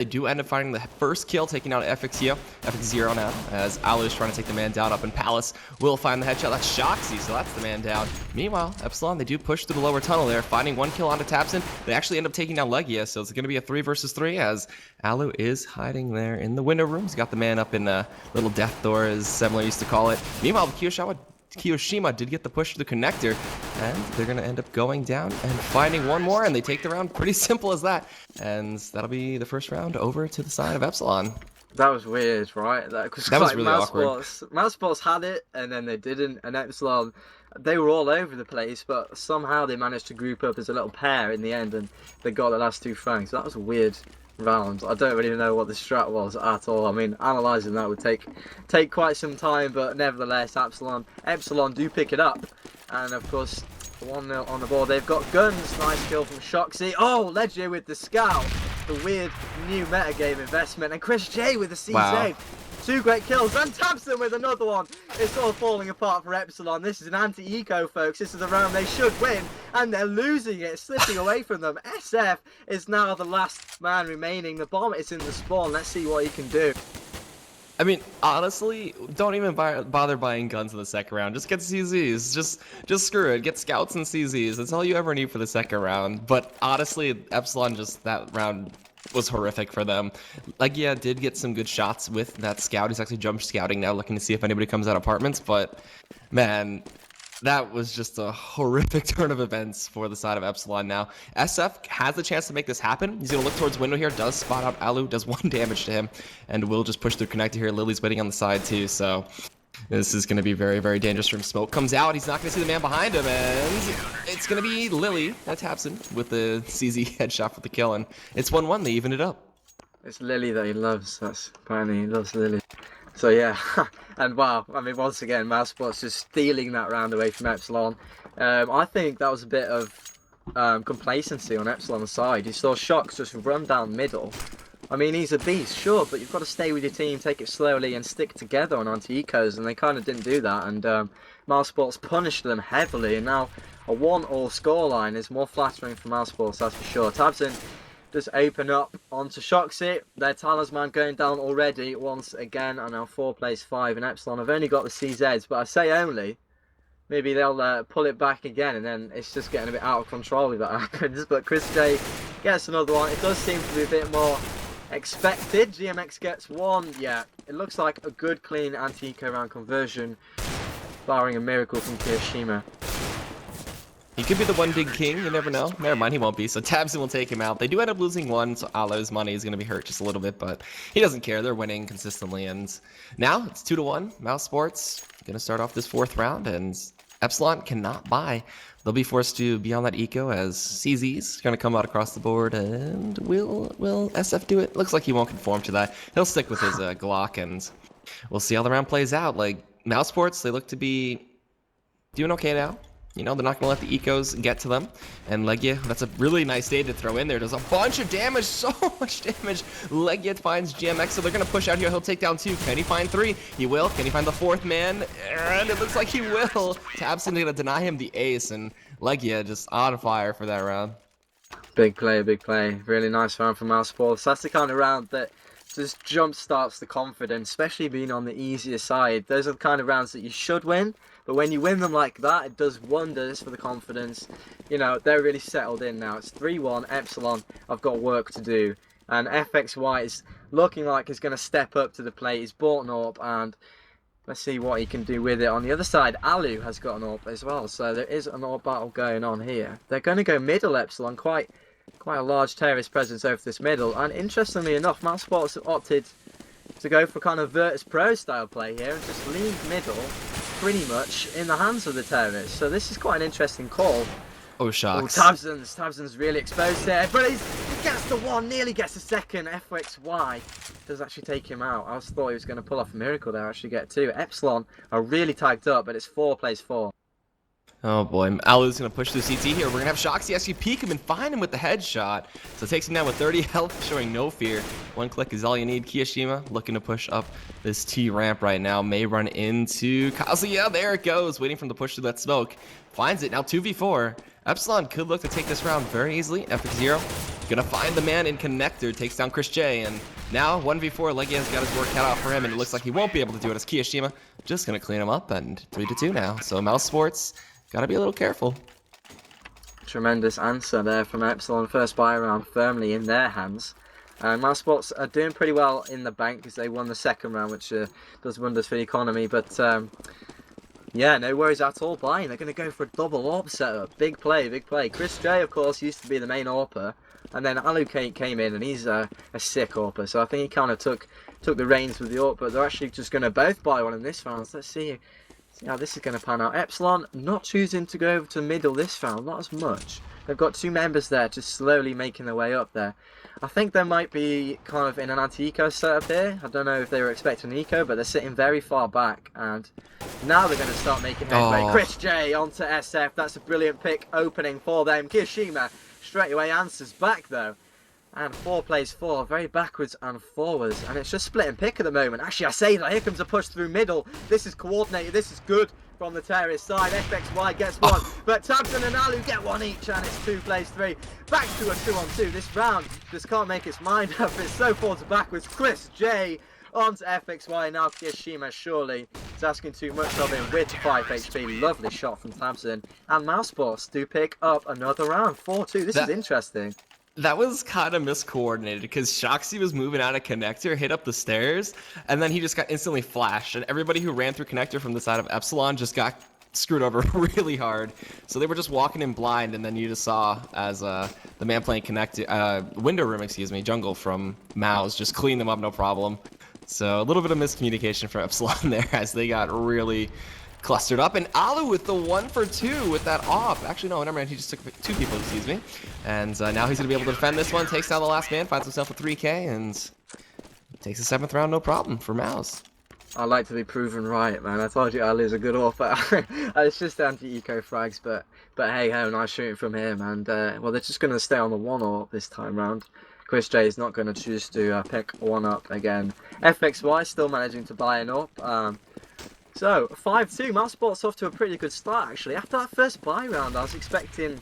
They do end up finding the first kill, taking out FX0 now, as Alu is trying to take the man down up in Palace. Will find the headshot. That's Shoxy, so that's the man down. Meanwhile, Epsilon, they do push through the lower tunnel there, finding one kill onto Tabson. They actually end up taking down Legia, so it's going to be a 3 versus 3 as Alu is hiding there in the window room. He's got the man up in a little death door, as Semler used to call it. Meanwhile, Kiyoshima did get the push to the connector, and they're going to end up going down and finding one more, and they take the round. Pretty simple as that. And that'll be the first round over to the side of Epsilon. That was weird, right? That was like really awkward. Mousesports had it, and then they didn't, and Epsilon, they were all over the place, but somehow they managed to group up as a little pair in the end, and they got the last 2 frags. That was a weird round. I don't really know what the strat was at all. I mean, analysing that would take quite some time, but nevertheless, Epsilon do pick it up, and of course, 1-0 on the board. They've got guns. Nice kill from Shoxy. Oh, Ledger with the scout. The weird new metagame investment, and Chris J with the CZ. Wow. 2 great kills, and Tabson with another one. It's all falling apart for Epsilon. This is an anti-eco, folks. This is a round they should win, and they're losing it, slipping away from them. SF is now the last man remaining. The bomb is in the spawn. Let's see what he can do. I mean, honestly, don't even bother buying guns in the second round. Just get CZs. Just screw it. Get scouts and CZs. That's all you ever need for the second round. But honestly, Epsilon, just that round was horrific for them. Legia did get some good shots with that scout. He's actually jump scouting now, looking to see if anybody comes out apartments. But man, that was just a horrific turn of events for the side of Epsilon now. SF has the chance to make this happen. He's going to look towards window here, does spot out Alu, does 1 damage to him, and will just push through connector here. Lily's waiting on the side too, so this is going to be very, very dangerous from smoke. Comes out, he's not going to see the man behind him, and it's going to be Lily that taps him with the CZ headshot for the kill, and it's 1-1. They even it up. It's Lily that he loves. That's apparently he loves Lily. So yeah, and wow, I mean, once again, Mousesports just stealing that round away from Epsilon. I think that was a bit of complacency on Epsilon's side. You saw Shox just run down middle. I mean, he's a beast, sure, but you've got to stay with your team, take it slowly, and stick together on anti-ecos, and they kind of didn't do that, and Mousesports punished them heavily, and now a 1-1 scoreline is more flattering for Mousesports, that's for sure. Tabson just open up onto Shoxy. Their talisman going down already once again, and now 4 plays 5, and Epsilon have only got the CZs, but I say only. Maybe they'll pull it back again, and then it's just getting a bit out of control if that happens. But Chris J gets another one. It does seem to be a bit more expected. GMX gets 1. Yeah, it looks like a good, clean anti-eco round conversion, barring a miracle from Kiyoshima. He could be the 1 big king, you never know. Never mind, he won't be, so Tabson will take him out. They do end up losing 1, so Alu's money is going to be hurt just a little bit, but he doesn't care. They're winning consistently, and now it's 2-1. Mousesports going to start off this 4th round, and Epsilon cannot buy. They'll be forced to be on that eco as CZ's going to come out across the board, and will SF do it? Looks like he won't conform to that. He'll stick with his Glock, and we'll see how the round plays out. Like, Mousesports, they look to be doing okay now. You know, they're not going to let the ecos get to them. And Legia, that's a really nice day to throw in there. Does a bunch of damage, so much damage. Legia finds GMX, so they're going to push out here. He'll take down 2. Can he find 3? He will. Can he find the 4th man? And it looks like he will. Tabson going to deny him the ace, and Legia just on fire for that round. Big play, big play. Really nice round from Mousesports. That's the kind of round that just jump starts the confidence, especially being on the easier side. Those are the kind of rounds that you should win. But when you win them like that, it does wonders for the confidence. You know, they're really settled in now. It's 3-1. Epsilon, I've got work to do. And FXY is looking like he's going to step up to the plate. He's bought an AWP, and let's see what he can do with it. On the other side, Alu has got an AWP as well. So there is an AWP battle going on here. They're going to go middle Epsilon. Quite a large terrorist presence over this middle. And interestingly enough, Mousesports have opted to go for kind of Virtus Pro style play here and just leave middle pretty much in the hands of the terrorists. So this is quite an interesting call. Oh, Shox. Oh, Tabson's really exposed here, but he gets the 1, nearly gets the 2nd. FXY does actually take him out. I thought he was going to pull off a miracle there, actually get 2. Epsilon are really tagged up, but it's 4 plays 4. Oh boy, Alu's going to push through CT here. We're going to have Shoxy actually peek him and find him with the headshot. So it takes him down with 30 health, showing no fear. 1 click is all you need. Kiyoshima looking to push up this T ramp right now. May run into Kazuya. There it goes, waiting for him to push through that smoke. Finds it, now 2v4. Epsilon could look to take this round very easily. Epic Zero gonna find the man in connector, takes down Chris J, and now 1v4, Legia's got his work cut out for him, and it looks like he won't be able to do it as Kiyashima just gonna clean him up, and 3-2 now. So Mouse Sports gotta be a little careful. Tremendous answer there from Epsilon. First buy round firmly in their hands. Mouse Sports are doing pretty well in the bank because they won the second round, which does wonders for the economy. But yeah, no worries at all buying. They're going to go for a double AWP setup. Big play, big play. Chris J, of course, used to be the main AWPer. And then Alu came in, and he's a sick AWPer. So I think he kind of took the reins with the AWP. But they're actually just going to both buy one in this round. So let's see how this is going to pan out. Epsilon not choosing to go over to middle this round. Not as much. They've got two members there just slowly making their way up there. I think they might be kind of in an anti-eco setup here. I don't know if they were expecting an eco, but they're sitting very far back. And now they're going to start making headway. Oh. Chris J onto SF. That's a brilliant pick opening for them. Kiyashima straight away answers back though. And 4 plays 4, very backwards and forwards. And it's just split and pick at the moment. Actually, I say that. Here comes a push through middle. This is coordinated. This is good from the terrorist side. FXY gets one. But Tabson and Alu get one each. And it's 2 plays 3. Back to a 2-on-2. This round just can't make its mind up. It's so forwards and backwards. Chris J onto FXY. Now Kiyashima surely is asking too much of him with 5 HP. Lovely shot from Tabson. And Mousesports do pick up another round. 4-2. This is interesting. That was kind of miscoordinated because Shoxy was moving out of connector, hit up the stairs, and then he just got instantly flashed. And everybody who ran through connector from the side of Epsilon just got screwed over really hard. So they were just walking in blind, and then you just saw as the man playing connector, window room, excuse me, jungle from Mouz just cleaned them up no problem. So a little bit of miscommunication for Epsilon there as they got really clustered up, and Alu with the 1-for-2 with that off. Actually, no, never mind. He just took 2 people, excuse me. And now he's going to be able to defend this one. Takes down the last man, finds himself a 3K, and takes the 7th round, no problem for Mouz. I like to be proven right, man. I told you Alu's a good author. It's just anti-eco frags, but hey ho, nice shooting from him. And well, they're just going to stay on the 1-AWP this time round. Chris J is not going to choose to pick one up again. FXY still managing to buy an AWP. So, 5-2, Mousesports off to a pretty good start actually. After that first buy round, I was expecting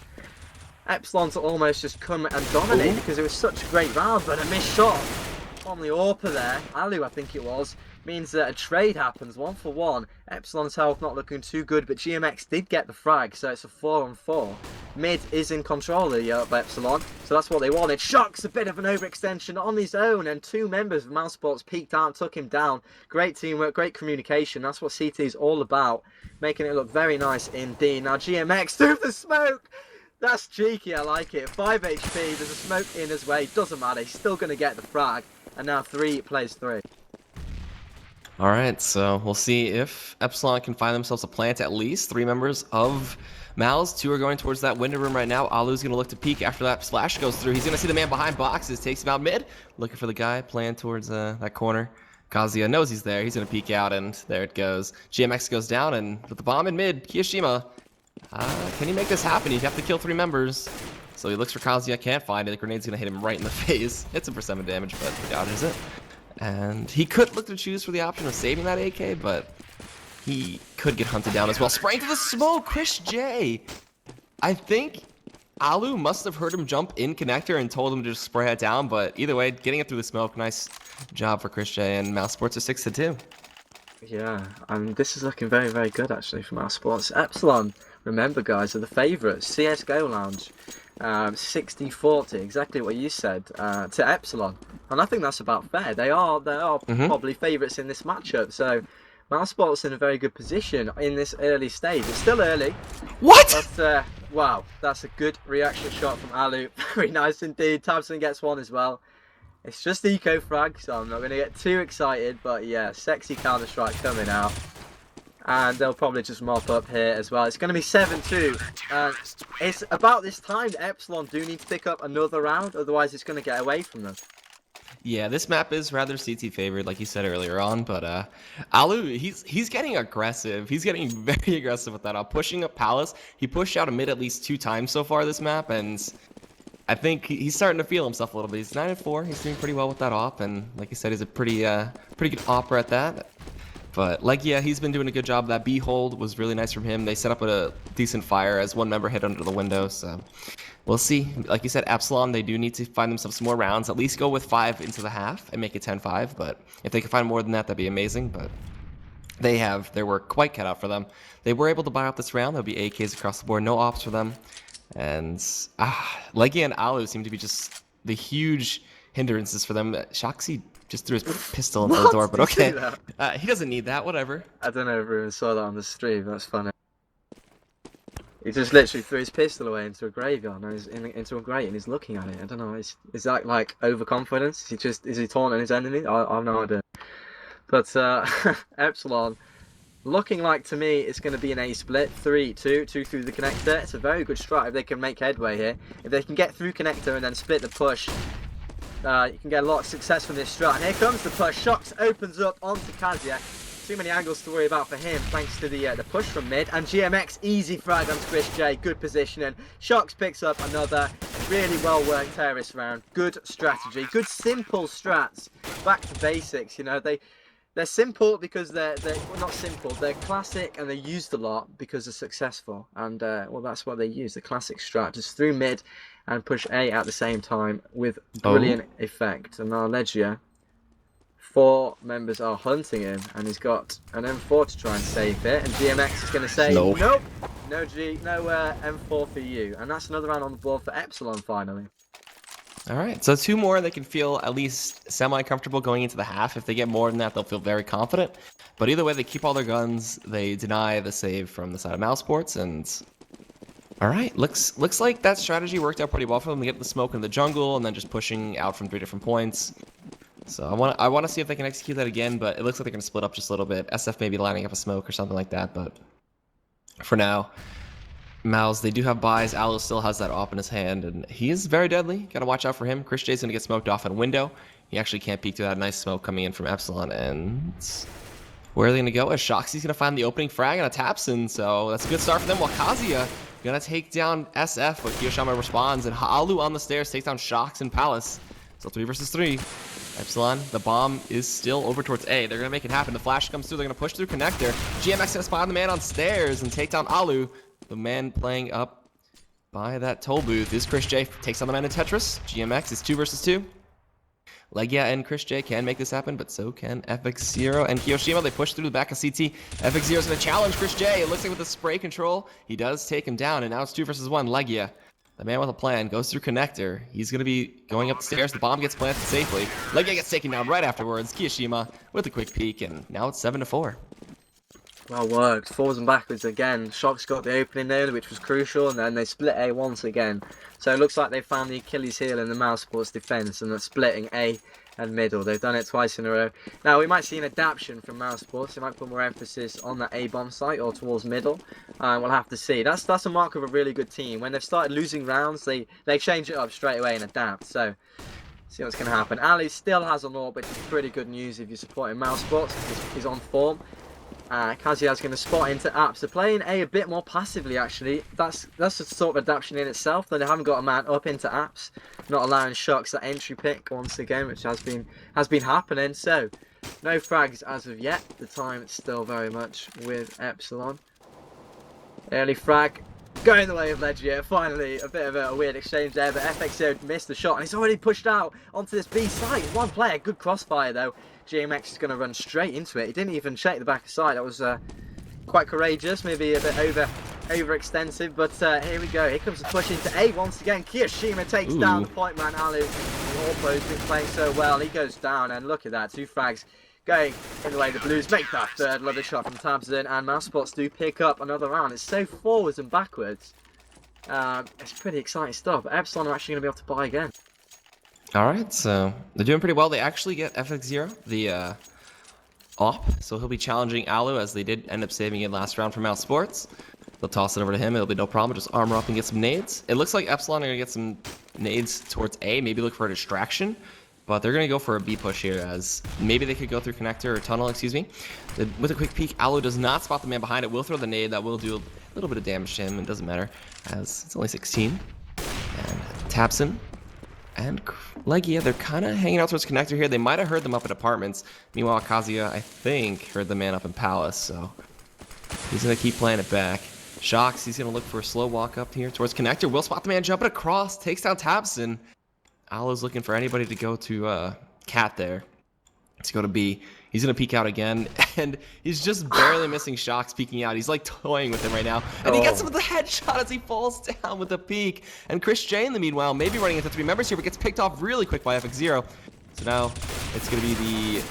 Epsilon to almost just come and dominate because it was such a great round, but a missed shot on the AWPer there, Alu I think it was, means that a trade happens, 1-for-1. Epsilon's health not looking too good, but GMX did get the frag, so it's a 4-on-4. Mid is in control of Epsilon, so that's what they wanted. Shock's a bit of an overextension on his own, and 2 members of Mousesports peeked out and took him down. Great teamwork, great communication, that's what CT is all about, making it look very nice indeed. Now GMX through the smoke! That's cheeky, I like it. 5 HP, there's a smoke in his way, doesn't matter, he's still going to get the frag. And now 3 plays 3. Alright, so we'll see if Epsilon can find themselves a plant at least. 3 members of Mouz. 2 are going towards that window room right now. Alu's going to look to peek after that splash goes through. He's going to see the man behind boxes. Takes him out mid. Looking for the guy playing towards that corner. Kazuya knows he's there. He's going to peek out, and there it goes. GMX goes down, and with the bomb in mid, Kiyashima. Can he make this happen? He'd have to kill 3 members. So he looks for Kazuya, can't find it. The grenade's going to hit him right in the face. Hits him for 7 damage, but he dodges it. And he could look to choose for the option of saving that AK, but he could get hunted down as well. Spraying to the smoke, Chris J. I think Alu must have heard him jump in connector and told him to just spray it down, but either way, getting it through the smoke, nice job for Chris J, and Mousesports are 6-2. Yeah, and this is looking very, very good actually for Mousesports. Epsilon, remember guys, are the favourites. CSGO Lounge. 60-40, exactly what you said, to Epsilon, and I think that's about fair. They are probably favourites in this matchup, so Mousesports in a very good position in this early stage. It's still early. What? But wow, that's a good reaction shot from Alu. Very nice indeed. Tabson gets one as well. It's just eco frag, so I'm not going to get too excited, but yeah, sexy counter strike coming out. And they'll probably just mop up here as well. It's going to be 7-2. It's about this time that Epsilon do need to pick up another round, otherwise it's going to get away from them. Yeah, this map is rather CT favored, like you said earlier on, but Alu, he's getting aggressive. He's getting very aggressive with that. Pushing up Palace. He pushed out a mid at least 2 times so far this map, and I think he's starting to feel himself a little bit. He's 9-4. He's doing pretty well with that op, and like you said, he's a pretty good opera at that. But Legia, he's been doing a good job. That B hold was really nice from him. They set up a decent fire as one member hit under the window. So we'll see. Like you said, Epsilon, they do need to find themselves some more rounds. At least go with 5 into the half and make it 10-5. But if they can find more than that, that'd be amazing. But they have their work quite cut out for them. They were able to buy out this round. There'll be AKs across the board. No ops for them. And Legia and Alu seem to be just the huge hindrances for them. Shoxy just threw his pistol into the door, but okay. He doesn't need that, whatever. I don't know if everyone saw that on the stream, that's funny. He just literally threw his pistol away into a graveyard, and into a grate, and he's looking at it. I don't know, is that like overconfidence? Is he taunting his enemy? I have no idea. But Epsilon, looking like to me it's going to be an A split, 3-2, 2 through the connector. It's a very good strat if they can make headway here. If they can get through connector and then split the push, you can get a lot of success from this strat. And here comes the push. Shox opens up onto Kazuya. Too many angles to worry about for him thanks to the push from mid. And GMX easy frag onto Chris J. Good positioning. Shox picks up another really well worked terrorist round. Good strategy. Good simple strats. Back to basics. You know, they're simple because they're well, not simple. They're classic and they're used a lot because they're successful. And well, that's what they use. The classic strat, just through mid and push A at the same time with brilliant effect. And now Legia, 4 members are hunting him, and he's got an M4 to try and save it. And GMX is going to say, nope, no M4 for you. And that's another round on the board for Epsilon finally. All right, so 2 more. They can feel at least semi-comfortable going into the half. If they get more than that, they'll feel very confident. But either way, they keep all their guns. They deny the save from the side of Mousesports, and all right, looks like that strategy worked out pretty well for them. They get the smoke in the jungle and then just pushing out from 3 different points. So I want to see if they can execute that again, but it looks like they're going to split up just a little bit. SF maybe lining up a smoke or something like that, but for now, Mouz, they do have buys. Aloe still has that op in his hand, and he is very deadly. Got to watch out for him. Chris J's going to get smoked off in window. He actually can't peek through that nice smoke coming in from Epsilon, and where are they going to go? Shoxy's going to find the opening frag and a Tapson, so that's a good start for them, while Kazuya going to take down SF, but Kiyoshima responds, and Haalu on the stairs takes down Shox and Palace. So 3 versus 3. Epsilon, the bomb is still over towards A. They're going to make it happen. The flash comes through. They're going to push through connector. GMX going to spot the man on stairs and take down Alu. The man playing up by that toll booth is Chris J. Takes on the man in Tetris. GMX is 2 versus 2. Legia and Chris J can make this happen, but so can FX0 and Kiyoshima. They push through the back of CT. FX0 is going to challenge Chris J. It looks like with the spray control, he does take him down, and now it's 2 versus 1. Legia, the man with a plan, goes through connector. He's going to be going up the stairs. The bomb gets planted safely. Legia gets taken down right afterwards. Kiyoshima with a quick peek, and now it's 7-4. Well worked. Forwards and backwards again. Shox got the opening there, which was crucial, and then they split A once again. So it looks like they found the Achilles heel in the Mousesports defense, and they're splitting A and middle. They've done it twice in a row. Now we might see an adaptation from Mousesports. They might put more emphasis on that A bomb site or towards middle. We'll have to see. That's a mark of a really good team. When they've started losing rounds, they change it up straight away and adapt. So see what's going to happen. Ali still has an AWP, which is pretty good news if you're supporting Mousesports. He's on form. Kazuya's going to spot into apps. They're playing A bit more passively, actually. That's a sort of adaptation in itself. That they haven't got a man up into apps, not allowing Shox that entry pick once again, which has been happening. So no frags as of yet. The time it's still very much with Epsilon. Early frag going the way of Legia. Finally, a bit of a weird exchange there, but FXO missed the shot, and he's already pushed out onto this B site. One player, good crossfire though. GMX is going to run straight into it. He didn't even check the back of side. That was quite courageous, maybe a bit overextensive, but here we go. Here comes the push into A once again. Kiyoshima takes down the point man, Alu. Orpo's been playing so well. He goes down, and look at that. 2 frags going in the way the Blues make that third. Lovely shot from Tabson, and Mousesports do pick up another round. It's so forwards and backwards. It's pretty exciting stuff. Epsilon are actually going to be able to buy again. All right, so they're doing pretty well. They actually get FX0, the op, so he'll be challenging Alu, as they did end up saving it last round from Mousesports. They'll toss it over to him. It'll be no problem. Just armor up and get some nades. It looks like Epsilon are going to get some nades towards A, maybe look for a distraction, but they're going to go for a B push here, as maybe they could go through connector or tunnel, excuse me. With a quick peek, Alu does not spot the man behind it. Will throw the nade. That will do a little bit of damage to him. It doesn't matter, as it's only 16. And Tabson and Legia, they're kind of hanging out towards connector here. They might have heard them up at apartments. Meanwhile, Kazuya, I think, heard the man up in palace, so he's going to keep playing it back. Shocks, he's going to look for a slow walk up here towards connector. Will spot the man jumping across, takes down Tabson. Alo's looking for anybody to go to Cat there. Let's go to B. He's going to peek out again, and he's just barely missing Shocks peeking out. He's like toying with him right now. And he gets him with the headshot as he falls down with a peek. And Chris J, in the meanwhile, maybe running into 3 members here, but gets picked off really quick by FX0. So now it's going to be the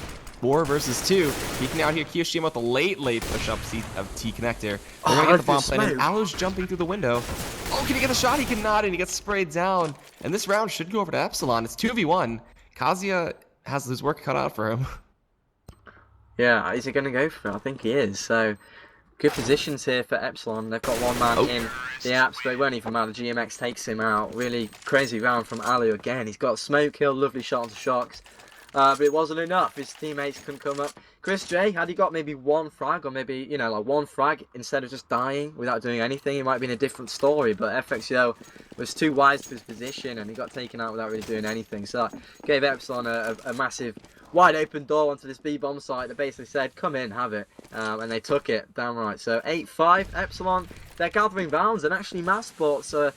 4 versus 2. Peeking out here, Kiyoshima with the late push-up of T connector. They're going to get the bomb plant, and Alo's jumping through the window. Oh, can he get the shot? He cannot, and he gets sprayed down. And this round should go over to Epsilon. It's 2v1. Kazuya has his work cut out for him. Yeah, is he going to go for it? I think he is. So, good positions here for Epsilon. They've got one man in the apps, but it won't even matter. GMX takes him out. Really crazy round from Alu again. He's got smoke kill, lovely shot onto Shocks. But it wasn't enough. His teammates couldn't come up. Chris J, had he got maybe 1 frag, or maybe, you know, like 1 frag instead of just dying without doing anything, it might have been a different story. But FXO was too wise for his position, and he got taken out without really doing anything. So that gave Epsilon a massive wide open door onto this B-bomb site that basically said, come in, have it. And they took it downright. So 8-5, Epsilon, they're gathering rounds, and actually Mass Sports are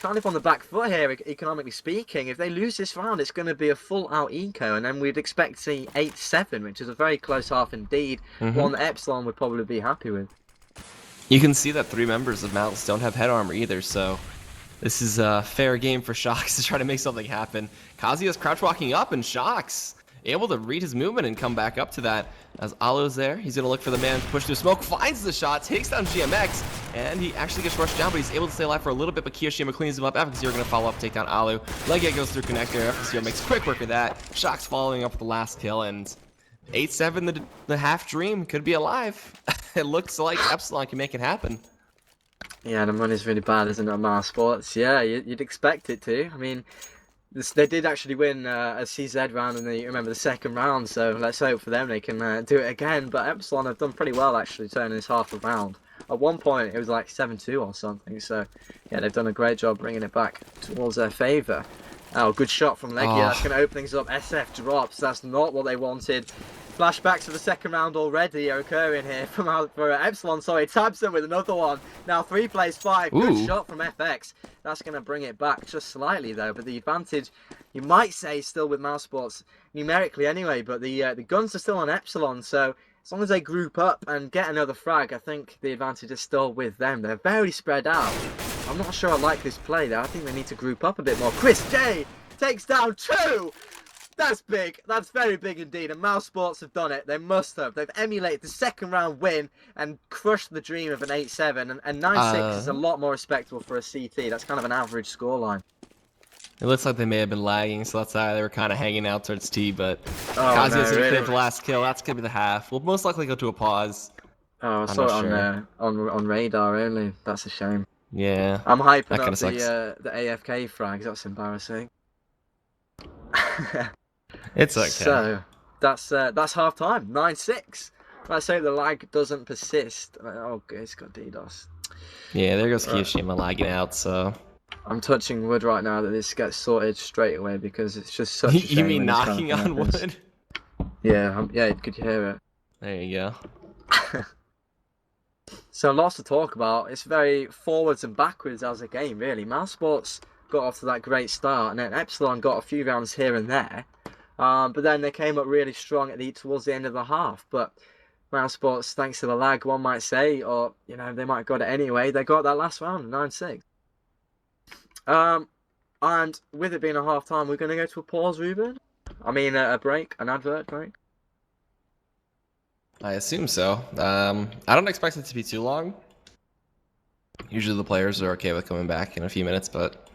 kind of on the back foot here, economically speaking. If they lose this round, it's going to be a full-out eco, and then we'd expect to see 8-7, which is a very close half indeed. One that Epsilon would probably be happy with. You can see that 3 members of Malice don't have head armor either, so this is a fair game for Shocks to try to make something happen. Kazuya's crouch walking up, and Shocks able to read his movement and come back up to that. As Alo's there, he's going to look for the man to push through smoke, finds the shot, takes down GMX, and he actually gets rushed down, but he's able to stay alive for a little bit, but Kiyoshima cleans him up. FX0 going to follow up, take down Alu. Legia goes through connector, FX0 makes quick work of that. Shocks following up with the last kill, and 8-7, the half dream could be alive. It looks like Epsilon can make it happen. Yeah, the money's really bad, isn't it, on Mars Sports? Yeah, you'd expect it to. I mean, they did actually win a CZ round in the second round, so let's hope for them they can do it again. But Epsilon have done pretty well actually turning this half around. At one point it was like 7-2 or something, so yeah, they've done a great job bringing it back towards their favour. Oh, good shot from Legia. That's going to open things up. SF drops. That's not what they wanted. Flashbacks to the second round already are occurring here for Epsilon. Sorry, Tabson with another one. Now 3 plays 5. Good shot from FX. That's going to bring it back just slightly though. But the advantage, you might say, is still with Mouse Sports numerically anyway. But the guns are still on Epsilon. So as long as they group up and get another frag, I think the advantage is still with them. They're very spread out. I'm not sure I like this play though. I think they need to group up a bit more. Chris J takes down 2. That's big. That's very big indeed. And Mouse Sports have done it. They must have. They've emulated the second round win and crushed the dream of an 8-7. And 9-6 is a lot more respectable for a CT. That's kind of an average scoreline. It looks like they may have been lagging, so that's why they were kind of hanging out towards T. But Kazuya's going to clear the last kill. That's going to be the half. We'll most likely go to a pause. Oh, I saw it on radar only. That's a shame. Yeah. I'm hyping up the AFK frags. That's embarrassing. It's okay. So that's half time. 9-6. Let's hope the lag doesn't persist. Oh, it's got DDoS. Yeah, there goes Kiyoshima lagging out. So I'm touching wood right now that this gets sorted straight away because it's just such a shame. You mean knocking on wood? Yeah, yeah. Could you hear it? There you go. So lots to talk about. It's very forwards and backwards as a game, really. Mouse Sports got off to that great start, and then Epsilon got a few rounds here and there. But then they came up really strong towards the end of the half. But Mouse Sports, thanks to the lag, one might say, or you know, they might have got it anyway. They got that last round, 9-6. And with it being a half time, we're going to go to a pause, Ruben. I mean, a break, an advert break. I assume so. I don't expect it to be too long. Usually the players are okay with coming back in a few minutes, but...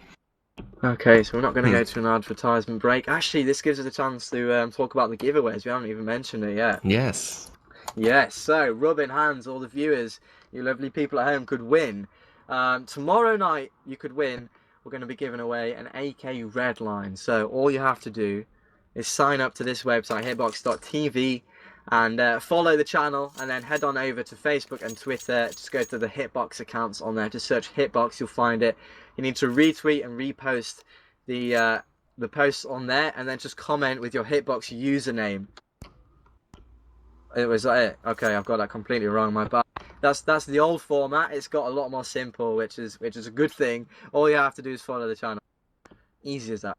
Okay, so we're not going to go to an advertisement break. Actually, this gives us a chance to talk about the giveaways. We haven't even mentioned it yet. Yes. Yes, so rub in hands, all the viewers, you lovely people at home could win. Tomorrow night, you could win. We're going to be giving away an AK Redline. So all you have to do is sign up to this website, hitbox.tv, and follow the channel, and then head on over to Facebook and Twitter. Just go to the Hitbox accounts on there. Just search Hitbox, you'll find it. You need to retweet and repost the the post on there, and then just comment with your Hitbox username. It was it. Okay, I've got that completely wrong. My bad. That's the old format. It's got a lot more simple, which is a good thing. All you have to do is follow the channel. Easy as that.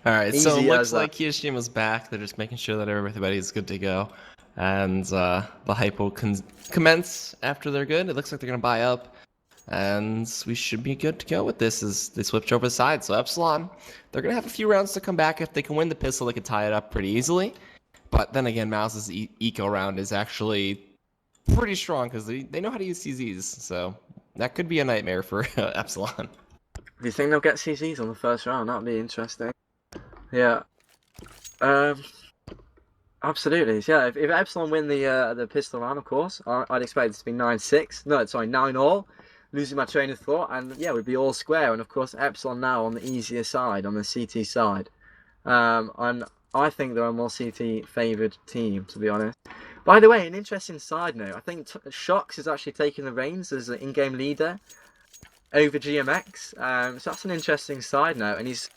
All right, so it Easy looks as like Kiyoshima's back. They're just making sure that everybody's good to go, and the hype will commence after they're good. It looks like they're gonna buy up, and we should be good to go with this as they switch over the side. So Epsilon, they're gonna have a few rounds to come back. If they can win the pistol, they can tie it up pretty easily. But then again, Mouz's eco round is actually pretty strong because they know how to use CZs, so that could be a nightmare for Epsilon. Do you think they'll get CZs on the first round? That'd be interesting. Yeah. Absolutely. Yeah. If Epsilon win the pistol round, of course, I'd expect it to be 9-6. No, sorry, 9-all. Losing my train of thought, and yeah, we'd be all square. And of course, Epsilon now on the easier side, on the CT side. And I think they're a more CT favoured team, to be honest. By the way, an interesting side note: I think Shox is actually taking the reins as an in-game leader over GMX. So that's an interesting side note. And is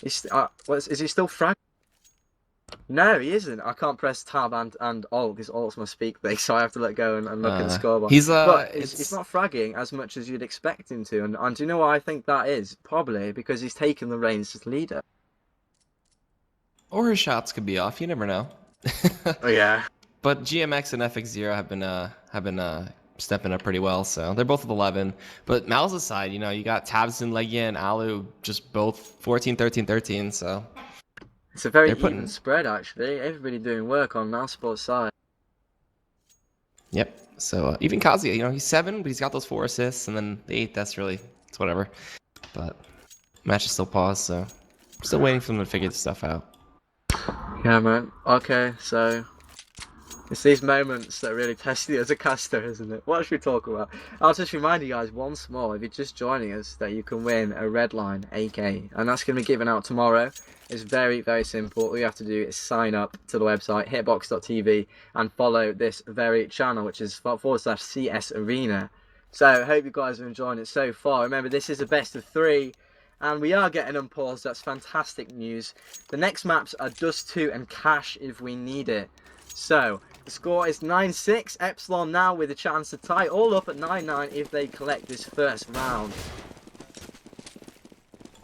he still frag? No, he isn't. I can't press tab and alt because alt's my speak thing, so I have to let go and look at the scoreboard. But it's not fragging as much as you'd expect him to. And do you know what I think that is? Probably because he's taken the reins as leader. Or his shots could be off. You never know. Oh yeah. But GMX and FX0 have been stepping up pretty well, so they're both at 11. But Mouz's side, you know, you got Tabson, Legia, and Alu just both 14, 13, 13. So it's a very even spread actually. Everybody doing work on Mousesport's side. Yep. So even Kazuya, you know, he's 7, but he's got those 4 assists, and then the 8. It's whatever. But match is still paused, so I'm still waiting for them to figure this stuff out. Yeah, man. Okay, so it's these moments that really test you as a caster, isn't it? What should we talk about? I'll just remind you guys once more, if you're just joining us, that you can win a Redline AK, and that's going to be given out tomorrow. It's very, very simple. All you have to do is sign up to the website, hitbox.tv, and follow this very channel, which is /CS Arena. So, I hope you guys are enjoying it so far. Remember, this is a best of 3. And we are getting unpaused. That's fantastic news. The next maps are Dust 2 and Cash if we need it. So, the score is 9-6. Epsilon now with a chance to tie all up at 9-9 if they collect this first round.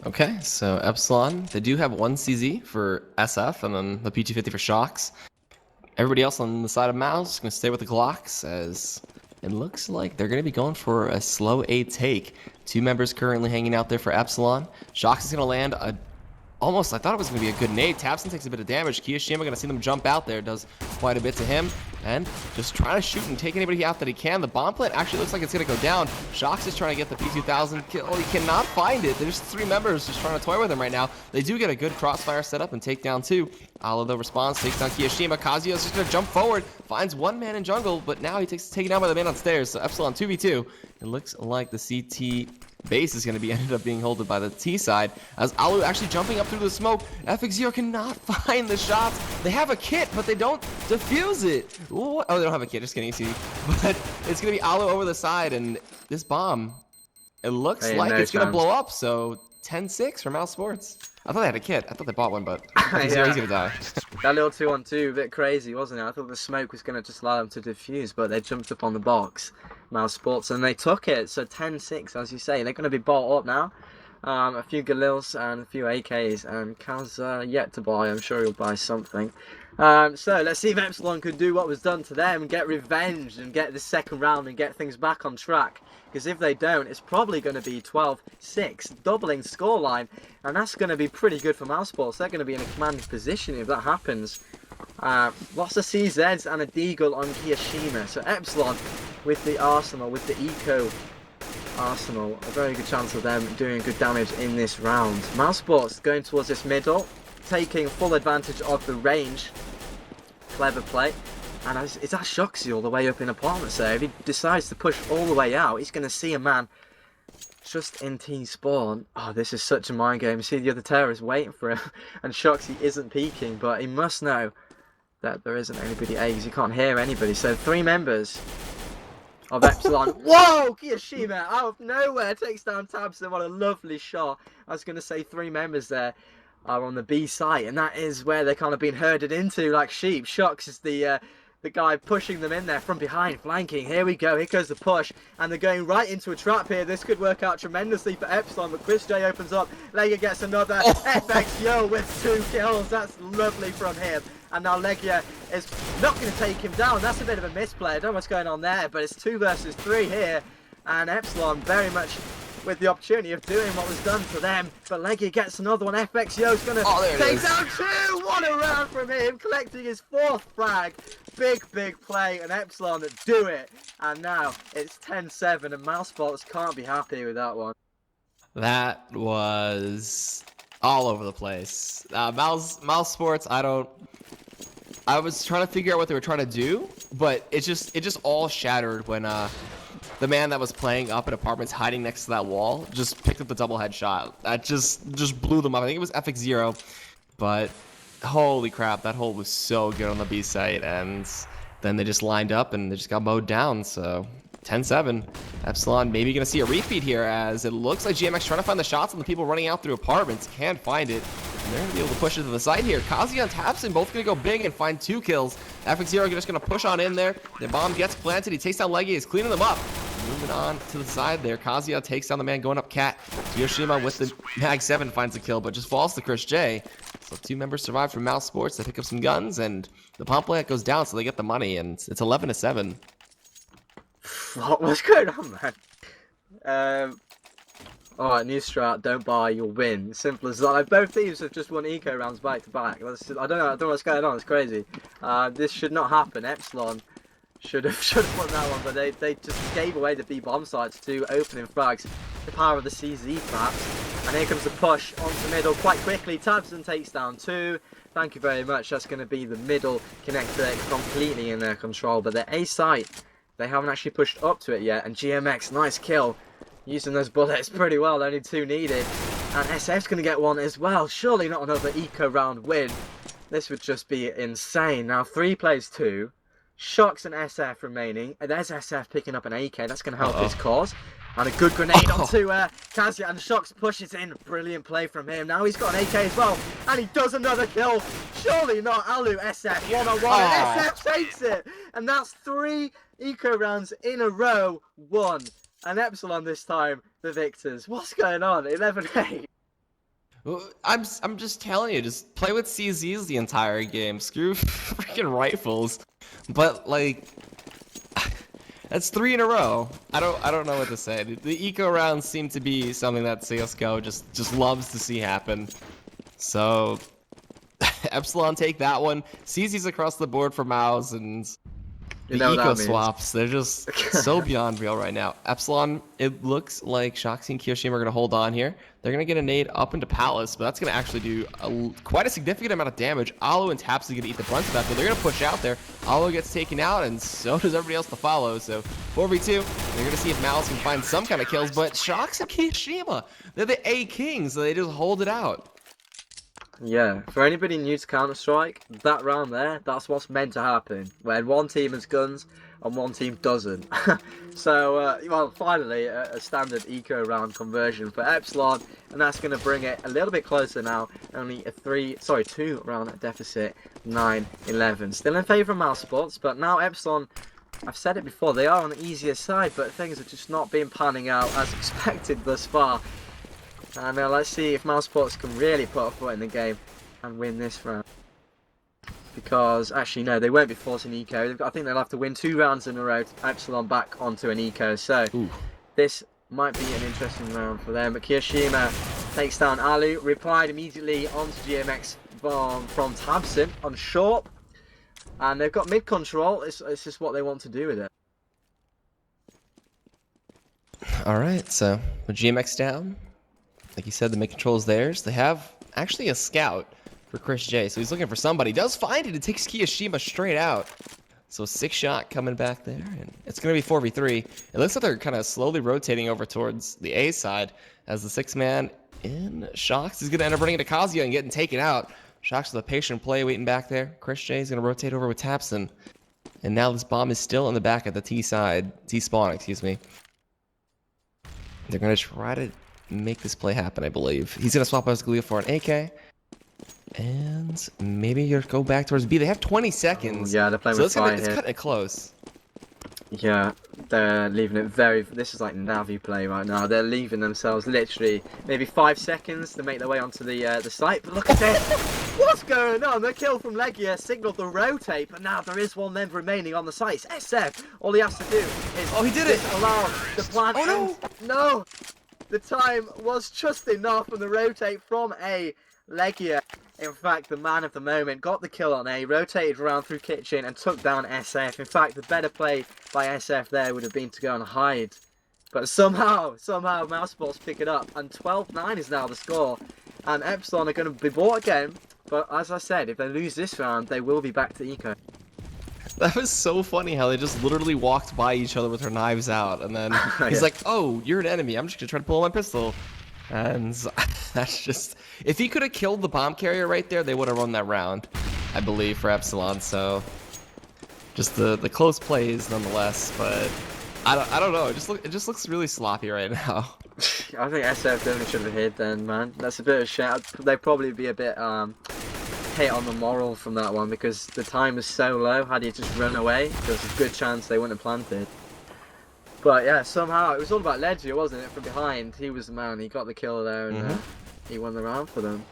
Okay, so Epsilon, they do have 1 CZ for SF and then the P250 for Shox. Everybody else on the side of Mouz is going to stay with the Glocks as it looks like they're going to be going for a slow A take. 2 members currently hanging out there for Epsilon. Shox is going to land a almost, I thought it was going to be a good nade. Tabson takes a bit of damage. Kiyoshiima going to see them jump out there. Does quite a bit to him. And just trying to shoot and take anybody out that he can. The bomb plant actually looks like it's going to go down. Shox is trying to get the P2000 kill. Oh, he cannot find it. There's 3 members just trying to toy with him right now. They do get a good crossfire setup and take down 2. Ala though responds, takes down Kiyoshiima. Kazuya is just going to jump forward. Finds 1 man in jungle, but now he takes taken down by the man on stairs. So Epsilon 2v2. It looks like the CT base is going to be ended up being holded by the T side as Alu actually jumping up through the smoke. FX0 cannot find the shots. They have a kit, but they don't defuse it. Ooh, oh, they don't have a kit. Just kidding, see. But it's going to be Alu over the side, and this bomb, it looks like it's going to blow up. So 10-6 for Mouse Sports. I thought they had a kit. I thought they bought one, but he's going to die. That little 2-on-2, a bit crazy, wasn't it? I thought the smoke was going to just allow them to defuse, but they jumped up on the box, Mouse Sports, and they took it. So 10-6, as you say. They're going to be bought up now. A few Galils and a few AKs, and Kaz yet to buy. I'm sure he'll buy something. So let's see if Epsilon could do what was done to them and get revenge and get the second round and get things back on track. Because if they don't, it's probably going to be 12-6, doubling scoreline, and that's going to be pretty good for Mousesports. They're going to be in a commanding position if that happens. Lots of CZs and a Deagle on Kiyoshiima. So Epsilon with the Arsenal, with the Eco Arsenal, a very good chance of them doing good damage in this round. Mousesports going towards this middle, taking full advantage of the range. Clever play. And it's that Shoxy all the way up in apartments there. If he decides to push all the way out, he's going to see a man just in T-spawn. Oh, this is such a mind game. You see the other terrorist waiting for him, and Shoxy isn't peeking, but he must know that there isn't anybody A because he can't hear anybody. So 3 members of Epsilon. Whoa! Kiyashima out of nowhere takes down Tabson. What a lovely shot. I was going to say 3 members there are on the B site, and that is where they're kind of being herded into like sheep. Shox is the guy pushing them in there from behind, flanking. Here we go. Here goes the push, and they're going right into a trap here. This could work out tremendously for Epsilon, but Chris J opens up. Legia gets another. FX Yo with 2 kills. That's lovely from him. And now Legia is not going to take him down. That's a bit of a misplay. I don't know what's going on there, but it's 2 versus 3 here. And Epsilon very much with the opportunity of doing what was done to them. But Legia gets another one. FX Yo's going to take down 2. What a round from him, collecting his 4th frag. Big play, and Epsilon do it. And now it's 10-7, and Mouse can't be happy with that one. That was all over the place. Mouse Sports, I was trying to figure out what they were trying to do, but it just all shattered when the man that was playing up in apartments hiding next to that wall just picked up the double headshot. That just blew them up. I think it was FX0, but holy crap, that hole was so good on the B site, and then they just lined up and they just got mowed down. So 10-7. Epsilon maybe gonna see a repeat here, as it looks like GMX trying to find the shots on the people running out through apartments. Can't find it. And they're gonna be able to push it to the side here. Kazi and Tabson both gonna go big and find 2 kills. FX0 just gonna push on in there. The bomb gets planted. He takes down Legia. He's cleaning them up. Moving on to the side there. Kazuya takes down the man going up cat. Yoshima with the Mag 7 finds the kill, but just falls to Chris J. So 2 members survive from Mouse Sports. They pick up some guns, and the pump plant goes down, so they get the money, and it's 11-7. What's going on, man? Alright, new strat, don't buy, you'll win. Simple as that. Like, both teams have just won eco rounds back to back. I don't know what's going on. It's crazy. This should not happen. Epsilon should have won that one, but they just gave away the B bomb sites to opening frags. The power of the CZ perhaps. And here comes the push onto middle quite quickly. Tabson takes down 2. Thank you very much. That's going to be the middle connector completely in their control. But their A site, they haven't actually pushed up to it yet. And GMX, nice kill. Using those bullets pretty well, only 2 needed. And SF's going to get 1 as well. Surely not another eco round win. This would just be insane. Now 3 plays 2. Shox and SF remaining. And there's SF picking up an AK. That's going to help his cause. And a good grenade onto Kazuya, and Shox pushes in. Brilliant play from him. Now he's got an AK as well. And he does another kill. Surely not. Alu, SF, 1-on-1. And SF takes it. And that's 3 eco rounds in a row won. And Epsilon this time, the victors. What's going on? 11-8. Well, I'm just telling you, just play with CZs the entire game. Screw freaking rifles. But like, that's 3 in a row. I don't know what to say. The eco rounds seem to be something that CS:GO just loves to see happen. So Epsilon take that one. CZs across the board for Mouz, and the eco swaps, they're just so beyond real right now. Epsilon, it looks like Shoxy and Kiyoshima are going to hold on here. They're going to get a nade up into Palace, but that's going to actually do quite a significant amount of damage. Alu and Taps are going to eat the brunt of that, but they're going to push out there. Alu gets taken out, and so does everybody else to follow. So 4v2, they're going to see if Mouz can find some kind of kills, but Shox and Kiyoshima, they're the A Kings, so they just hold it out. Yeah, for anybody new to Counter-Strike, that round there, that's what's meant to happen. When one team has guns and one team doesn't. So, well, finally, a standard eco round conversion for Epsilon, and that's going to bring it a little bit closer now. Only a 2 round deficit, 9-11. Still in favour of Mouse Sports, but now Epsilon, I've said it before, they are on the easier side, but things have just not been panning out as expected thus far. And let's see if Mouse Sports can really put a foot in the game and win this round. Because, actually, no, they won't be forcing eco. I think they'll have to win 2 rounds in a row to Epsilon back onto an eco. So, this might be an interesting round for them. But Kiyoshima takes down Alu, replied immediately onto GMX bomb from Tabson on short. And they've got mid control. It's just what they want to do with it. Alright, so with GMX down, like you said, the mid control is theirs. They have actually a scout for Chris J, so he's looking for somebody. He does find it. It takes Kiyoshima straight out. So 6-shot coming back there, and it's going to be 4v3. It looks like they're kind of slowly rotating over towards the A side as the 6-man in Shox is going to end up running into Kazuya and getting taken out. Shox with a patient play waiting back there. Chris J is going to rotate over with Tapson. And now this bomb is still in the back at the T side. T spawn, excuse me. They're going to try to make this play happen, I believe. He's going to swap out his Galil for an AK. And maybe you'll go back towards B. They have 20 seconds. Yeah, they're playing so with fire it's here. cutting it close. Yeah, they're leaving it very... This is like Navi play right now. They're leaving themselves literally maybe 5 seconds to make their way onto the site. But look at this! What's going on? The kill from Legia signaled the rotate, but now there is one member remaining on the site. It's SF. All he has to do is... Oh, he did it! Allow the plan... Oh, no! No! The time was just enough on the rotate from A. Legia. In fact, the man of the moment got the kill on A, rotated around through kitchen and took down SF. In fact, the better play by SF there would have been to go and hide. But somehow Mousesports pick it up, and 12-9 is now the score. And Epsilon are going to be bought again, but as I said, if they lose this round, they will be back to Eco. That was so funny how they just literally walked by each other with their knives out, and then he's like, oh, you're an enemy, I'm just going to try to pull my pistol. And that's just... If he could have killed the bomb carrier right there, they would have won that round, I believe, for Epsilon. So, just the close plays nonetheless. But I don't know. It just looks really sloppy right now. I think SF definitely should have hit then, man. That's a bit of a shame. They'd probably be a bit hit on the moral from that one because the time was so low. Had he just run away, there's a good chance they wouldn't have planted. But yeah, somehow it was all about Legia, wasn't it? From behind, he was the man. He got the kill there, and he won the round for them.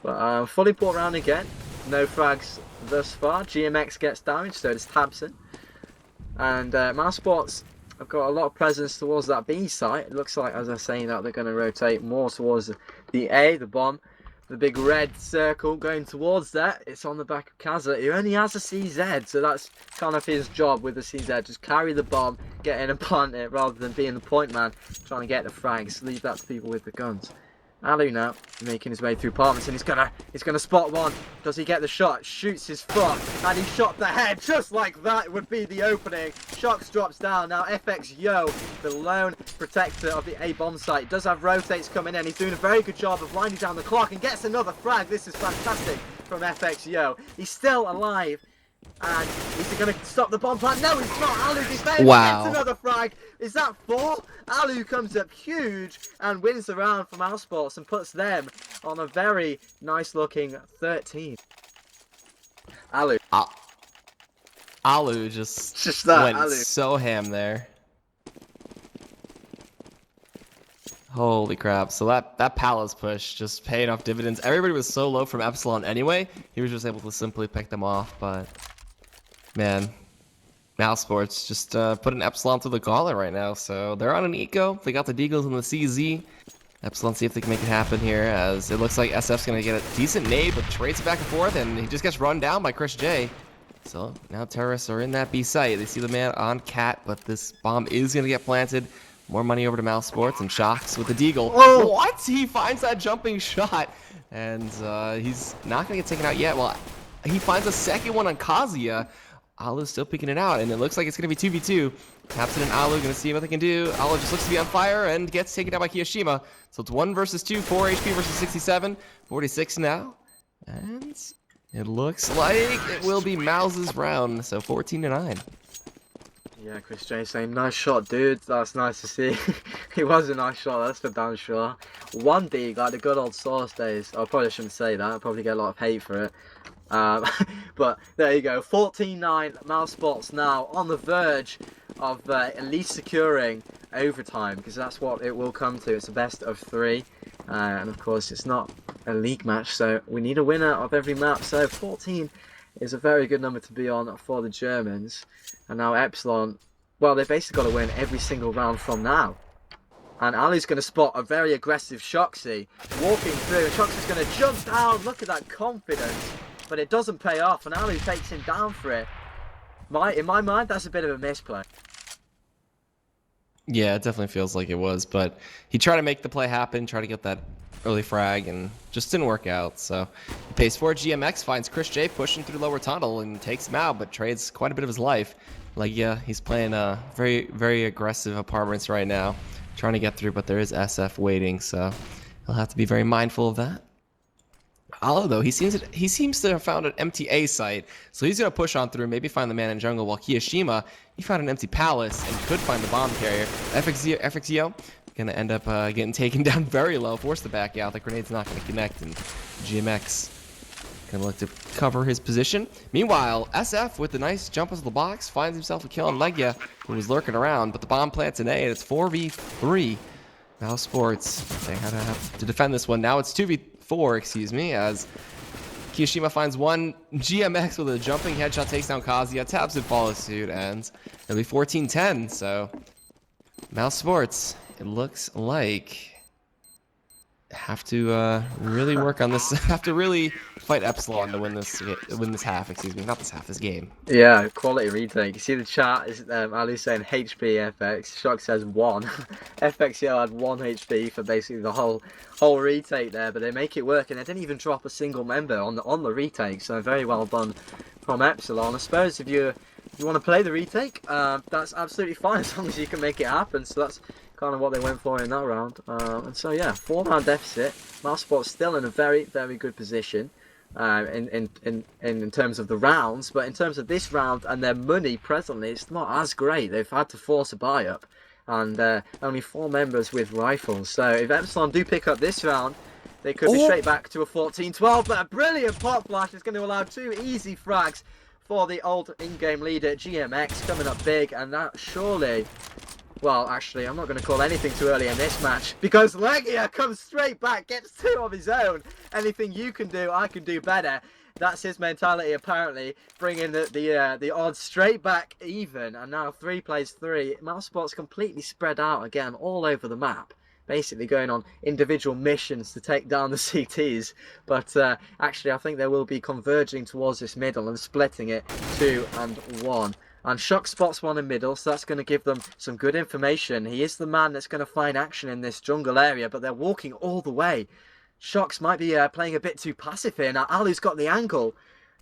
But fully bought round again. No frags thus far. GMX gets damaged, so does Tabson. And Mousesports have got a lot of presence towards that B site. It looks like, as I was saying, that they're going to rotate more towards the A, the bomb. The big red circle going towards that. It's on the back of Kaza. He only has a CZ, so that's kind of his job with the CZ. Just carry the bomb, get in and plant it, rather than being the point man, trying to get the frags. Leave that to people with the guns. Alu now making his way through apartments, and he's gonna spot one. Does he get the shot? Shoots his foot, and he shot the head just like that. Would be the opening. Shox drops down. Now FX Yo, the lone protector of the A bomb site, does have rotates coming in. He's doing a very good job of winding down the clock and gets another frag. This is fantastic from FX Yo. He's still alive. And is he going to stop the bomb plant? No, he's not. Alu defends. Wow. Gets another frag. Is that 4? Alu comes up huge and wins the round for Mousesports and puts them on a very nice looking 13. Alu. Alu just that, went so ham there. Holy crap. So that Palace push just paid off dividends. Everybody was so low from Epsilon anyway. He was just able to simply pick them off. But, man, Mousesports just put an Epsilon through the gauntlet right now. So they're on an eco. They got the Deagles and the CZ. Epsilon see if they can make it happen here, as it looks like SF's going to get a decent nade, but trades back and forth, and he just gets run down by Chris J. So now terrorists are in that B site. They see the man on Cat, but this bomb is going to get planted. More money over to Mousesports, and Shox with the Deagle. Oh! What? He finds that jumping shot, and he's not going to get taken out yet. Well, he finds a second one on Kazuya. Alu's still picking it out, and it looks like it's going to be 2v2. Tabson and Alu going to see what they can do. Alu just looks to be on fire and gets taken out by Kiyoshima. So it's 1 versus 2, 4 HP versus 67, 46 now. And it looks like it will be Mouz's round, so 14-9. Yeah, Chris J saying, nice shot, dude. That's nice to see. It was a nice shot, that's for damn sure. 1 dig, like the good old Source days. I probably shouldn't say that. I'll probably get a lot of hate for it. But there you go. 14-9. Mousesports now on the verge of at least securing overtime, because that's what it will come to. It's a best of 3. And of course, it's not a league match, so we need a winner of every map. So 14 is a very good number to be on for the Germans. And now Epsilon, well, they've basically got to win every single round from now. And Ali's going to spot a very aggressive Shoxy walking through. Shoxy's going to jump down. Look at that confidence. But it doesn't pay off, and Alu takes him down for it. In my mind, that's a bit of a misplay. Yeah, it definitely feels like it was, but he tried to make the play happen, tried to get that early frag, and just didn't work out. So he pays 4. GMX finds Chris J pushing through lower tunnel and takes him out, but trades quite a bit of his life. Like, yeah, he's playing very, very aggressive apartments right now, trying to get through, but there is SF waiting, so he'll have to be very mindful of that. Alo, though, he seems to have found an empty A site, so he's gonna push on through, maybe find the man in jungle. While Kiyashima, he found an empty palace and could find the bomb carrier. FXEO gonna end up getting taken down very low, forced to back out. The grenade's not gonna connect, and GMX gonna look to cover his position. Meanwhile, SF with the nice jump into the box finds himself a kill on Legia, who was lurking around, but the bomb plants an A, and it's 4v3. Mouz Sports, they had to have to defend this one. Now it's 2v4, excuse me, as Kiyashima finds one. GMX with a jumping headshot takes down Kazuya. Tabs and follows suit, and it'll be 14-10. So, Mouz Sports, it looks like have to really work on this. Have to really fight Epsilon to win this half. Excuse me, not this half. This game. Yeah, quality retake. You see the chat is Ali saying HP FX. Shock says 1. FXO had 1 HP for basically the whole retake there, but they make it work, and they didn't even drop a single member on the retake. So very well done from Epsilon. I suppose if you want to play the retake, that's absolutely fine as long as you can make it happen. So that's kind of what they went for in that round. And so yeah, 4-round deficit. Mouz Sports still in a very good position in terms of the rounds, but in terms of this round and their money presently, it's not as great. They've had to force a buy up, and only 4 members with rifles. So if Epsilon do pick up this round, they could be straight back to a 14-12. But a brilliant pop flash is going to allow 2 easy frags for the old in-game leader GMX, coming up big, and that surely. Well, actually, I'm not going to call anything too early in this match, because Legia comes straight back, gets 2 of his own. Anything you can do, I can do better. That's his mentality, apparently, bringing the odds straight back even. And now 3 plays 3. Mouz Sports completely spread out again all over the map, basically going on individual missions to take down the CTs. But actually, I think they will be converging towards this middle and splitting it 2 and 1. And Shock spots one in middle, so that's going to give them some good information. He is the man that's going to find action in this jungle area, but they're walking all the way. Shocks might be playing a bit too passive here. Now, Alu's got the angle.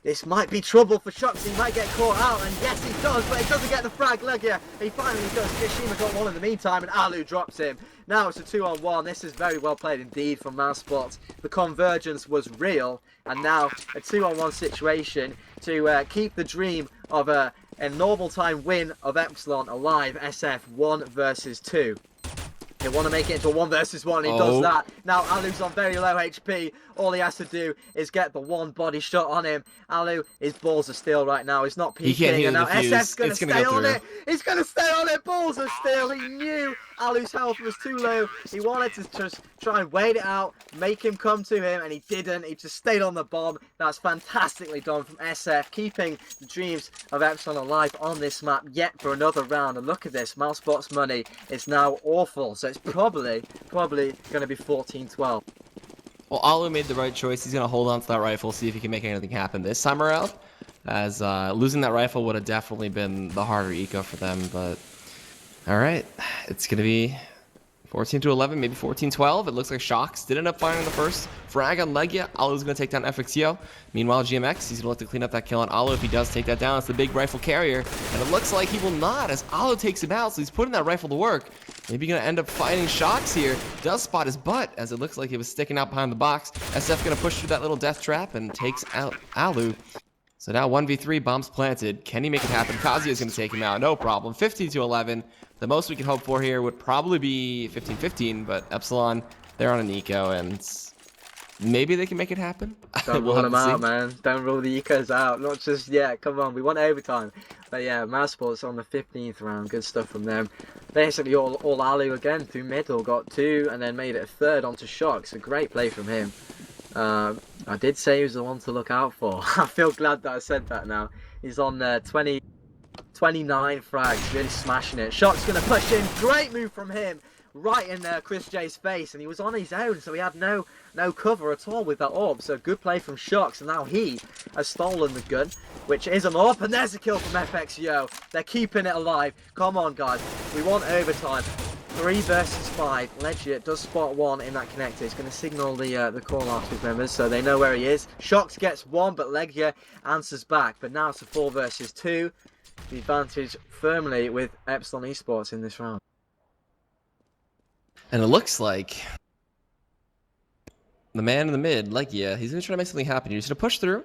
This might be trouble for Shocks. He might get caught out, and yes, he does, but he doesn't get the frag. Legia, he finally does. Kishima got one in the meantime, and Alu drops him. Now it's a 2-on-1. This is very well played indeed from Mouz Sports. The convergence was real, and now a 2-on-1 situation to keep the dream of a normal time win of Epsilon alive. SF 1 versus 2. They want to make it into a 1 versus 1. He does that. Now Alu's on very low HP. All he has to do is get the 1 body shot on him. Alu, his balls are steel right now. He's not peeking. And now SF's going to stay on it. He's going to stay on it. Balls are steel. He knew Alu's health was too low. He wanted to just try and wait it out, make him come to him, and he didn't. He just stayed on the bomb. That's fantastically done from SF, keeping the dreams of Epsilon alive on this map yet for another round. And look at this. Mouz Sports money is now awful. So it's probably going to be 14-12. Well, Alu made the right choice. He's going to hold on to that rifle, see if he can make anything happen this time around, as losing that rifle would have definitely been the harder eco for them. But all right, it's going to be 14-11, maybe 14-12. It looks like Shocks did end up firing the first frag on Legia. Alu's going to take down FXEO. Meanwhile, GMX, he's going to look to clean up that kill on Alu. If he does take that down, it's the big rifle carrier. And it looks like he will not, as Alu takes him out, so he's putting that rifle to work. Maybe going to end up fighting Shocks here. Does spot his butt, as it looks like he was sticking out behind the box. SF going to push through that little death trap and takes out Alu. So now 1v3, bombs planted. Can he make it happen? Kazuya is going to take him out, no problem. 15-11. The most we can hope for here would probably be 15-15, but Epsilon, they're on an eco, and maybe they can make it happen. Don't rule them out, man. Don't rule the ecos out. Not just yet. Come on, we want overtime. But yeah, Mouz Sports on the 15th round. Good stuff from them. Basically, all Alu again through middle. Got 2 and then made it a 3rd onto Shocks. A great play from him. I did say he was the one to look out for. I feel glad that I said that now. He's on 29 frags, really smashing it. Shock's going to push in. Great move from him. Right in Chris J's face, and he was on his own, so he had no cover at all with that orb. So good play from Shocks, and now he has stolen the gun, which is an orb, and there's a kill from FXO. They're keeping it alive. Come on, guys. We want overtime. 3 versus 5. Legia does spot 1 in that connector. He's going to signal the call out to his members so they know where he is. Shocks gets 1, but Legia answers back. But now it's a 4 versus 2. The advantage firmly with Epsilon Esports in this round. And it looks like the man in the mid, like, yeah, he's going to try to make something happen. He's going to push through.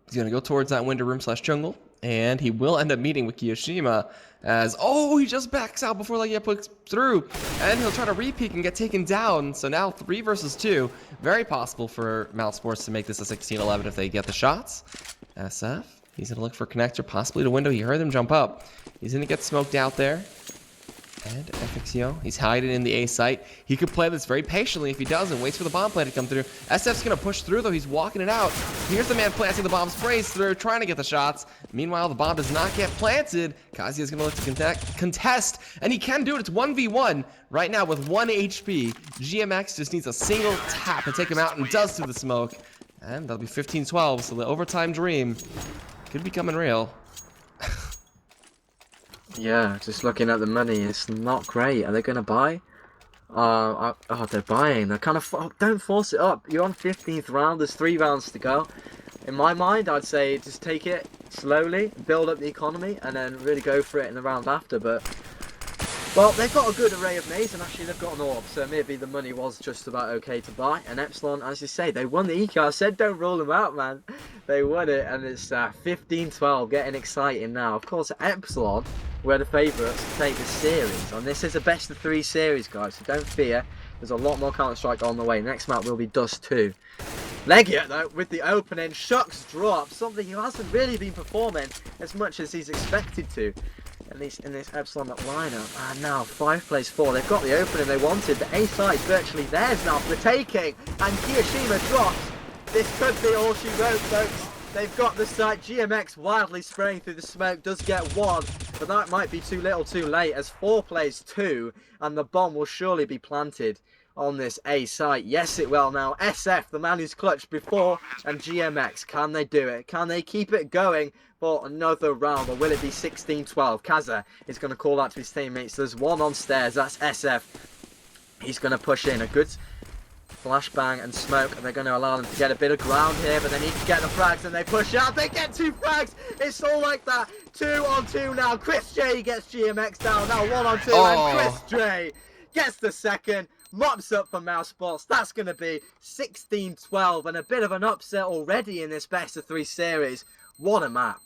He's going to go towards that window room / jungle. And he will end up meeting with Kiyoshima as, oh, he just backs out before Legia puts through. And he'll try to re-peek and get taken down. So now 3 versus 2. Very possible for Mouz Sports to make this a 16-11 if they get the shots. SF, he's going to look for connector, possibly to window. He heard them jump up. He's going to get smoked out there. And FXO, he's hiding in the A site. He could play this very patiently if he doesn't. Waits for the bomb play to come through. SF's going to push through, though. He's walking it out. Here's the man planting the bomb. Sprays through, trying to get the shots. Meanwhile, the bomb does not get planted. Kazuya's going to look to contest, and he can do it. It's 1v1 right now with 1 HP. GMX just needs a single tap to take him out, and does through the smoke. And that'll be 15-12, so the overtime dream could be coming real. Yeah, just looking at the money, it's not great. Are they going to buy? Oh, they're buying. They're kind of... don't force it up. You're on 15th round. There's 3 rounds to go. In my mind, I'd say just take it slowly, build up the economy, and then really go for it in the round after. But, well, they've got a good array of nades, and actually they've got an orb, so maybe the money was just about okay to buy. And Epsilon, as you say, they won the eco. I said don't rule them out, man. They won it, and it's 15-12, getting exciting now. Of course, Epsilon were the favourites to take this series, and this is a best of 3 series, guys, so don't fear. There's a lot more Counter-Strike on the way. Next map will be Dust 2. Legia, though, with the opening, Shucks drop, something he hasn't really been performing as much as he's expected to. At least in this Epsilon lineup. And now 5 plays 4. They've got the opening they wanted. The A side's virtually theirs now for the taking. And Kiyoshima drops. This could be all she wrote, folks. They've got the site. GMX wildly spraying through the smoke. Does get 1. But that might be too little too late as 4 plays 2. And the bomb will surely be planted on this A site. Yes, it will now. SF, the man who's clutched before. And GMX, can they do it? Can they keep it going for another round, or will it be 16-12? Kaza is going to call out to his teammates. There's 1 on stairs. That's SF. He's going to push in. A good flashbang and smoke, and they're going to allow them to get a bit of ground here, but they need to get the frags, and they push out. They get 2 frags. It's all like that. 2 on 2 now. Chris J gets GMX down. Now 1 on 2, and Chris J gets the second. Mops up for Mouz Sports. That's going to be 16-12, and a bit of an upset already in this best of 3 series. What a map.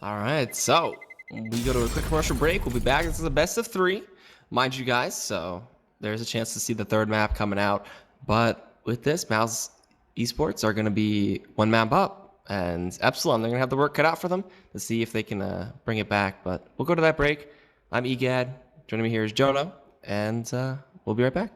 All right, so we go to a quick commercial break. We'll be back. This is a best of 3, mind you guys, so there's a chance to see the 3rd map coming out. But with this, Mouz Esports are going to be 1 map up, and Epsilon, they're going to have the work cut out for them to see if they can bring it back. But we'll go to that break. I'm Egad. Joining me here is Jono, and we'll be right back.